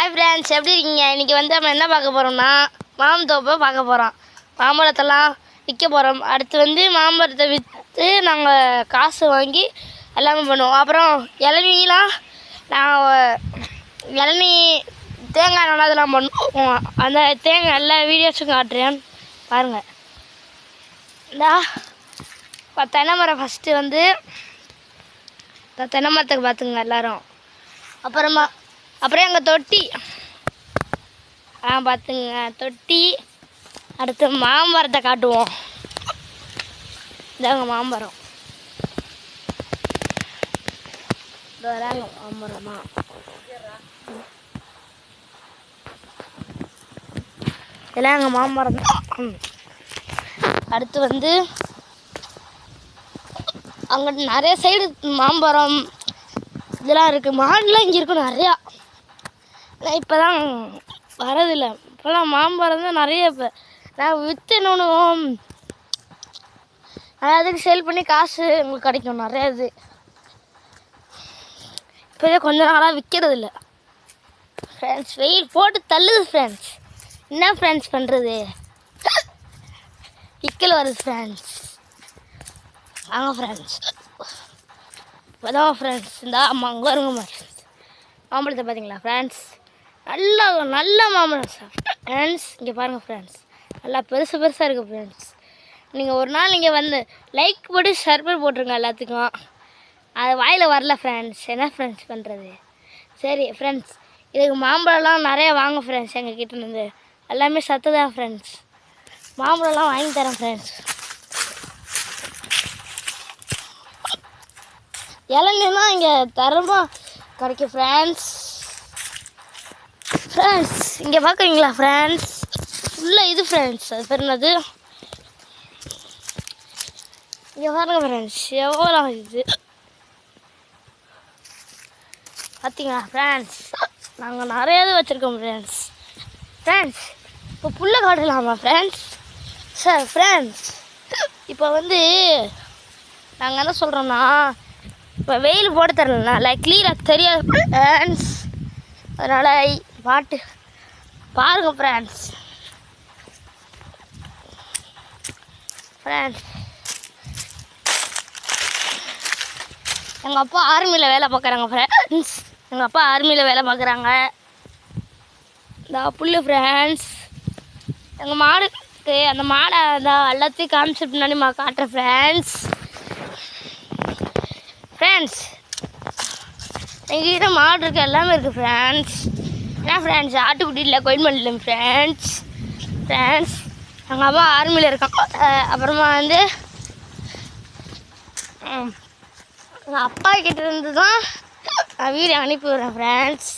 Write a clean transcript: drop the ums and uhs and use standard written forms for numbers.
Hi friends, எப்படி இருக்கீங்க? இன்றைக்கி வந்து நம்ம என்ன பார்க்க போகிறோம்னா மாம்பழத்தோப்பை பார்க்க போகிறோம். மாம்பழத்தெல்லாம் விற்க போகிறோம். அடுத்து வந்து மாம்பழத்தை விற்று நாங்கள் காசு வாங்கி எல்லாமே பண்ணுவோம். அப்புறம் இளநீலாம் இளநீ தேங்காய் நல்லா இதெல்லாம் பண்ணுவோம். அந்த தேங்காய் எல்லா வீடியோஸும் காட்டுறேன் பாருங்கள். இப்போ தென்னை மரம் ஃபஸ்ட்டு வந்து தென்னை மரத்துக்கு பார்த்துங்க எல்லோரும். அப்புறம் எங்கள் தொட்டி பார்த்துங்க, தொட்டி. அடுத்து மாமரத்தை காட்டுவோம். இதாங்க மாமரம், வராங்க மாமரமா. இதெல்லாம் எங்கள் மாமரம் தான். அடுத்து வந்து அங்கே நிறைய சைடு மாம்பழம் இதெல்லாம் இருக்குது. மாடுலாம் இங்கே இருக்கும் நிறையா. இப்போ தான் வரதில்லை. இப்போலாம் மாம்பழம் தான் நிறைய. இப்போ நான் விற்று இன்னொன்று அதுக்கு சேல் பண்ணி காசு உங்களுக்கு கிடைக்கும் நிறையா. இது இப்போதே கொஞ்ச நாளாக விற்கிறதில்ல ஃப்ரெண்ட்ஸ். வெயில் போட்டு தள்ளுது ஃப்ரெண்ட்ஸ். என்ன ஃப்ரெண்ட்ஸ் பண்ணுறது? இக்கல் வருது ஃப்ரெண்ட்ஸ். வாங்க ஃப்ரெண்ட்ஸ், இப்போதான் ஃப்ரெண்ட்ஸ் இந்த அங்கே வருங்க மாம்பழத்தை பார்த்தீங்களா ஃப்ரெண்ட்ஸ்? நல்ல மாம்பழம் ஃப்ரெண்ட்ஸ். இங்கே பாருங்கள் ஃப்ரெண்ட்ஸ், நல்லா பெருசாக இருக்குது ஃப்ரெண்ட்ஸ். நீங்கள் ஒரு நாள் நீங்கள் வந்து லைக் போட்டு ஷர்பர் போட்டுருங்க எல்லாத்துக்கும். அது வாயில் வரல ஃப்ரெண்ட்ஸ். என்ன ஃப்ரெண்ட்ஸ் பண்ணுறது? சரி ஃப்ரெண்ட்ஸ், இதுக்கு மாம்பழம்லாம் நிறையா வாங்க ஃப்ரெண்ட்ஸ். எங்கள் கிட்டேருந்து எல்லாமே சத்து தான் ஃப்ரெண்ட்ஸ். மாம்பழம்லாம் வாங்கி தரேன் ஃப்ரெண்ட்ஸ். இளநீலாம் இங்கே தரமாக கிடைக்கும் ஃப்ரெண்ட்ஸ். ஃப்ரெண்ட்ஸ் இங்கே பார்க்குறீங்களா ஃப்ரெண்ட்ஸ்? ஃபுல்லாக இது ஃப்ரெண்ட்ஸ். அது பேர் என்னது? இங்கே பாருங்க ஃப்ரெண்ட்ஸ், எவ்வளோ இது பார்த்தீங்களா ஃப்ரெண்ட்ஸ்? நாங்கள் நிறையாவே வச்சுருக்கோம் ஃப்ரெண்ட்ஸ். இப்போ புல்லை காட்டலாமா ஃப்ரெண்ட்ஸ்? சார் ஃப்ரெண்ட்ஸ், இப்போ வந்து நாங்கள் என்ன சொல்கிறோன்னா, இப்போ வெயில் போட தரலண்ணா லைக் கிளியராக தெரியாது ஃப்ரெண்ட்ஸ். அதனால் பாட்டு பாருங்க ஃப்ரெண்ட்ஸ். எங்கள் அப்பா ஆர்மியில் வேலை பார்க்குறாங்க ஃப்ரெண்ட்ஸ். இந்த புல்லு ஃப்ரெண்ட்ஸ். எங்கள் மாடுக்கு அந்த மாடை தான் எல்லாத்தையும் காமிச்சு பின்னாடி காட்டுறேன் ஃப்ரெண்ட்ஸ். எங்ககிட்ட மாடு இருக்குது, எல்லாமே இருக்குது ஃப்ரெண்ட்ஸ். என்ன ஃப்ரெண்ட்ஸ், ஆட்டுக்குட்டி இல்லை, கோயின்மெண்ட் இல்லை ஃப்ரெண்ட்ஸ். எங்கள் அப்பா ஆர்மியில் இருக்கான். அப்புறமா வந்து எங்கள் அப்பா கிட்ட இருந்து தான் நான் வீடு அனுப்பி விடுறேன் ஃப்ரெண்ட்ஸ்.